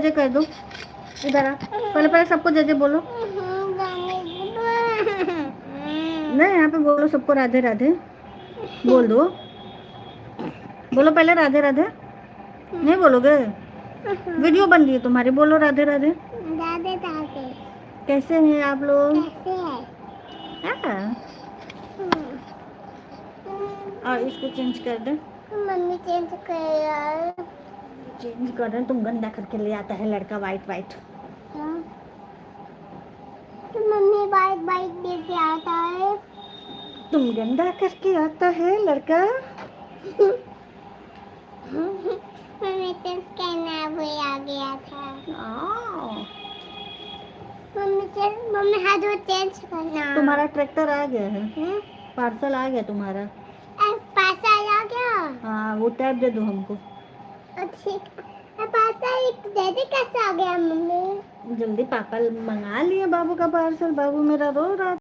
जय कर दो। इधर आ, पहले पहले सबको जय जय बोलो। नहीं, यहाँ पे बोलो सबको राधे राधे बोल दो। बोलो पहले राधे राधे। नहीं बोलोगे? वीडियो बन रही है तुम्हारी, बोलो राधे राधे। राधे राधे। कैसे हैं आप लोग? कैसे है? हाँ। और इसको चेंज कर दे। मम्मी चेंज कर यार। चेंज कर रहे, तुम गंदा करके ले आता है लड़का वाइट वाइट। तो मम्मी बाइक बाइक देके आता है। तुम गंदा करके आता है लड़का। मम्मी चेंज करना भूल आ गया था। मम्मी हाथ वो चेंज करना। तुम्हारा ट्रैक्टर आ गया है। पार्सल आ गया तुम्हारा। पार्सल आ गया। हाँ, वो टैब दे दो हमको। पार्सल जल्दी कैसे आ गया मम्मी? जल्दी पापा मंगा लिए बाबू का पार्सल। बाबू मेरा रो रहा